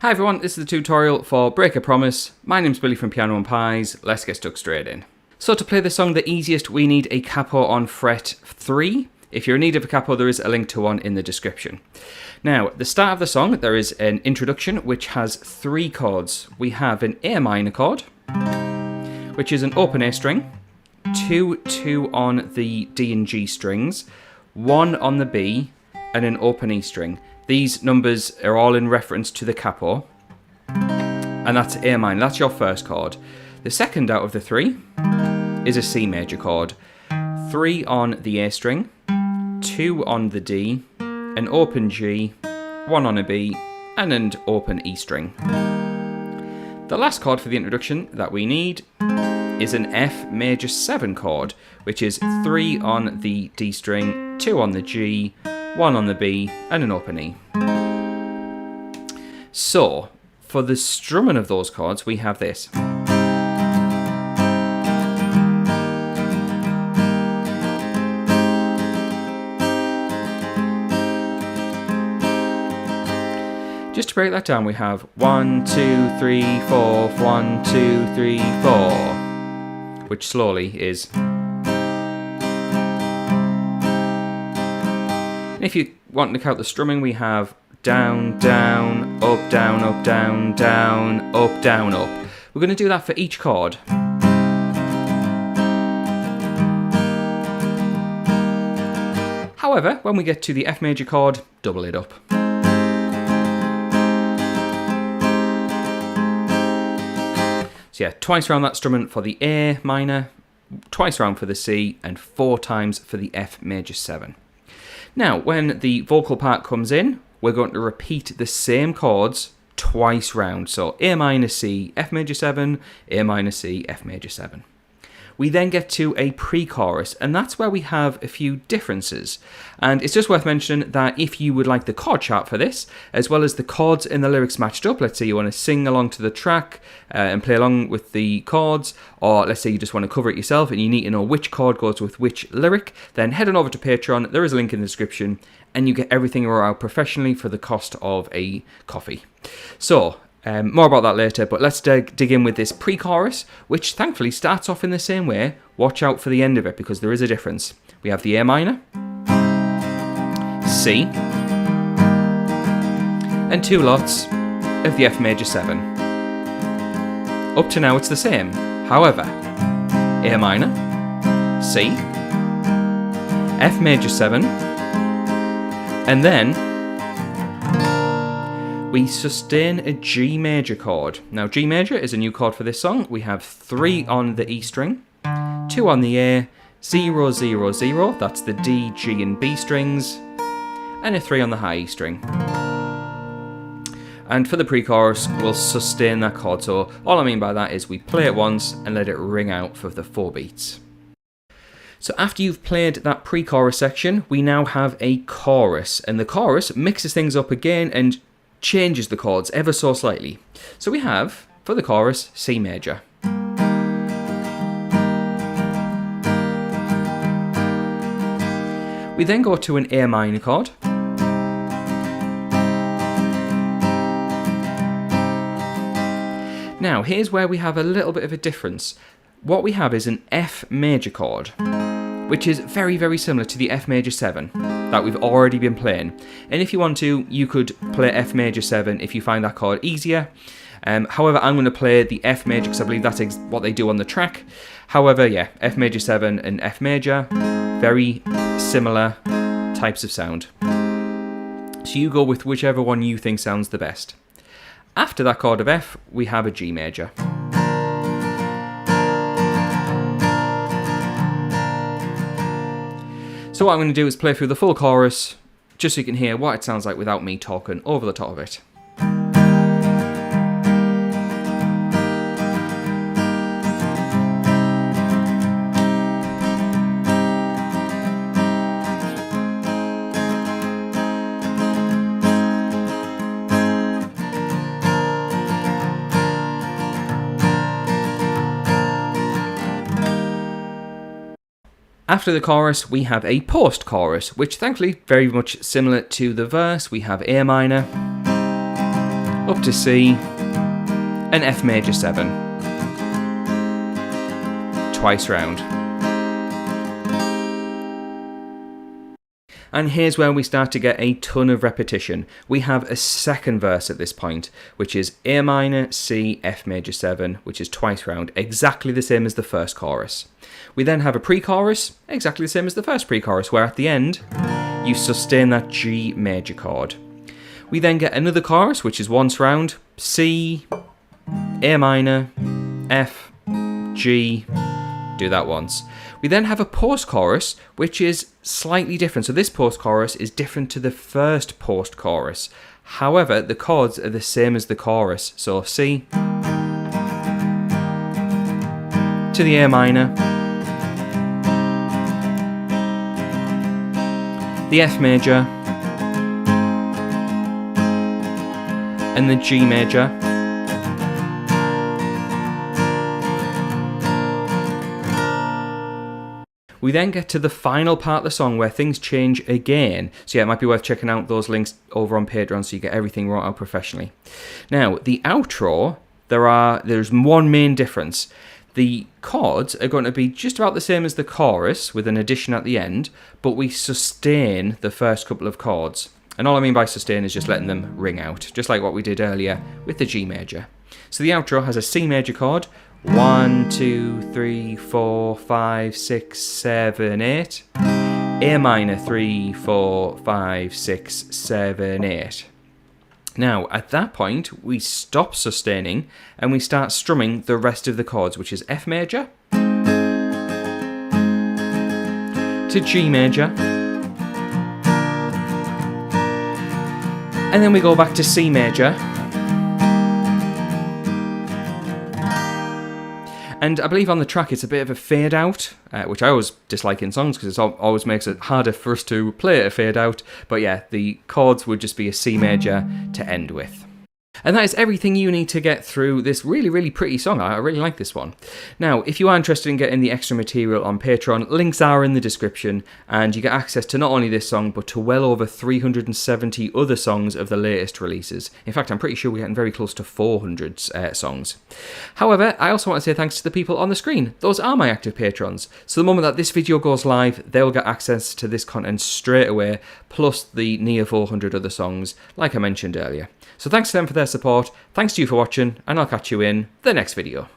Hi everyone, this is the tutorial for Break a Promise. My name's Billy from Piano and Pies. Let's get stuck straight in. So to play this song the easiest, we need a capo on fret 3. If you're in need of a capo, there is a link to one in the description. Now, at the start of the song, there is an introduction which has 3 chords. We have an A minor chord, which is an open A string, 2 on the D and G strings, 1 on the B, and an open E string. These numbers are all in reference to the capo, and that's A minor, that's your first chord. The second out of the 3 is a C major chord. 3 on the A string, 2 on the D, an open G, 1 on a B, and an open E string. The last chord for the introduction that we need is an F major 7 chord, which is 3 on the D string, 2 on the G, 1 on the B, and an open E. So, for the strumming of those chords, we have this. Just to break that down, we have 1, 2, 3, 4, 1, 2, 3, 4, which slowly is. And if you want to count the strumming, we have down, down, up, down, up, down, down, up, down, up. We're going to do that for each chord. However, when we get to the F major chord, double it up. So yeah, twice around that strumming for the A minor, twice around for the C, and 4 times for the F major 7. Now, when the vocal part comes in, we're going to repeat the same chords twice round. So A minor C, F major 7, A minor C, F major 7. We then get to a pre-chorus, and that's where we have a few differences. And it's just worth mentioning that if you would like the chord chart for this, as well as the chords and the lyrics matched up, let's say you want to sing along to the track and play along with the chords, or let's say you just want to cover it yourself and you need to know which chord goes with which lyric, then head on over to Patreon. There is a link in the description, and you get everything wrote out professionally for the cost of a coffee. So, more about that later, but let's dig in with this pre-chorus, which thankfully starts off in the same way. Watch out for the end of it, because there is a difference. We have the A minor, C, and 2 lots of the F major 7. Up to now it's the same. However, A minor, C, F major 7, and then we sustain a G major chord. Now, G major is a new chord for this song. We have 3 on the E string, 2 on the A, 0, 0, 0, that's the D, G, and B strings, and a 3 on the high E string. And for the pre-chorus, we'll sustain that chord. So all I mean by that is we play it once and let it ring out for the 4 beats. So after you've played that pre-chorus section, we now have a chorus, and the chorus mixes things up again and changes the chords ever so slightly. So we have, for the chorus, C major. We then go to an A minor chord. Now, here's where we have a little bit of a difference. What we have is an F major chord, which is very, very similar to the F major 7 that we've already been playing. And if you want to, you could play F major 7 if you find that chord easier. However, I'm going to play the F major because I believe that's what they do on the track. However, yeah, F major 7 and F major, very similar types of sound. So you go with whichever one you think sounds the best. After that chord of F, we have a G major. So what I'm going to do is play through the full chorus, just so you can hear what it sounds like without me talking over the top of it. After the chorus, we have a post-chorus, which thankfully very much similar to the verse. We have A minor, up to C, and F major 7. Twice round. And here's where we start to get a ton of repetition. We have a second verse at this point, which is A minor, C, F major 7, which is twice round, exactly the same as the first chorus. We then have a pre-chorus, exactly the same as the first pre-chorus, where at the end, you sustain that G major chord. We then get another chorus, which is once round, C, A minor, F, G, do that once. We then have a post-chorus, which is slightly different. So this post-chorus is different to the first post-chorus. However, the chords are the same as the chorus. So C to the A minor, the F major, and the G major. We then get to the final part of the song where things change again. So yeah, it might be worth checking out those links over on Patreon so you get everything wrought out professionally. Now, the outro, there's one main difference. The chords are going to be just about the same as the chorus with an addition at the end, but we sustain the first couple of chords. And all I mean by sustain is just letting them ring out, just like what we did earlier with the G major. So the outro has a C major chord, 1, 2, 3, 4, 5, 6, 7, 8. A minor 3, 4, 5, 6, 7, 8. Now, at that point, we stop sustaining and we start strumming the rest of the chords, which is F major to G major. And then we go back to C major. And I believe on the track it's a bit of a fade out, which I always dislike in songs because it always makes it harder for us to play a fade out. But yeah, the chords would just be a C major to end with. And that is everything you need to get through this really, really pretty song. I really like this one. Now, if you are interested in getting the extra material on Patreon, links are in the description, and you get access to not only this song, but to well over 370 other songs of the latest releases. In fact, I'm pretty sure we're getting very close to 400 songs. However, I also want to say thanks to the people on the screen. Those are my active patrons. So the moment that this video goes live, they'll get access to this content straight away, plus the near 400 other songs, like I mentioned earlier. So thanks to them for their support, thanks to you for watching, and I'll catch you in the next video.